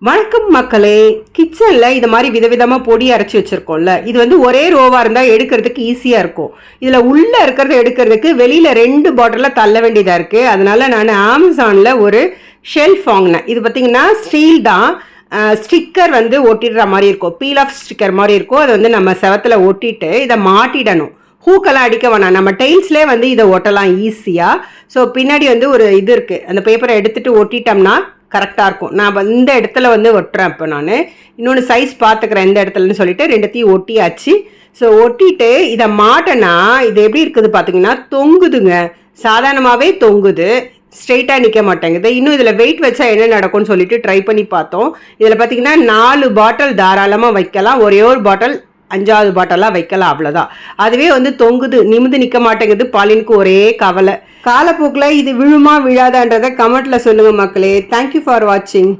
வணக்கம் மக்களே. கிச்சன்ல இது மாதிரி விதவிதமா பொடி அரைச்சி வச்சிருக்கோம்ல, இது வந்து ஒரே ரோவா இருந்தா எடுக்கிறதுக்கு ஈஸியா இருக்கும். இதுல உள்ள இருக்கிறத எடுக்கிறதுக்கு வெளியில 2 பாட்டில தள்ள வேண்டியதா இருக்கு. அதனால நான் அமேசான்ல ஒரு ஷெல்ஃப் வாங்கினேன். இது பார்த்தீங்கன்னா ஸ்டீல் தான். ஸ்டிக்கர் வந்து ஒட்டிடுற மாதிரி இருக்கும், பீல் ஆஃப் ஸ்டிக்கர் மாதிரி இருக்கும். அதை வந்து நம்ம செவத்துல ஒட்டிட்டு இதை மாட்டிடணும். ஹூக்கெல்லாம் அடிக்க வேணாம், நம்ம டைல்ஸ்லேயே வந்து இதை ஒட்டலாம் ஈஸியாக. ஸோ பின்னாடி வந்து ஒரு இது இருக்குது, அந்த பேப்பரை எடுத்துகிட்டு ஒட்டிட்டோம்னா கரெக்டாக இருக்கும். நான் இந்த இடத்துல வந்து ஒட்டுறேன். இப்போ நான் இன்னொன்று சைஸ் பார்த்துக்கிறேன் எந்த இடத்துலன்னு சொல்லிட்டு 2த்தையும் ஒட்டியாச்சு. ஸோ ஒட்டிட்டு இதை மாட்டேன்னா இது எப்படி இருக்குது பார்த்தீங்கன்னா, தொங்குதுங்க. சாதாரணமாகவே தொங்குது, ஸ்ட்ரெயிட்டாக நிற்க மாட்டேங்குது. இன்னும் இதில் வெயிட் வச்சா என்ன நடக்கும்னு சொல்லிட்டு ட்ரை பண்ணி பார்த்தோம். இதில் பார்த்தீங்கன்னா 4 பாட்டில் தாராளமாக வைக்கலாம். ஒரே ஒரு பாட்டில் 5வது பாட்டெல்லாம் வைக்கலாம், அவ்வளோதான். அதுவே வந்து தொங்குது, நிமிந்து நிற்க மாட்டேங்குது. பாலினுக்கு ஒரே கவலை. காலப்போக்கில் இது விழுமா விழாதான்றதை கமெண்ட்டில் சொல்லுங்கள் மக்களே. தேங்க்யூ ஃபார் வாட்சிங்.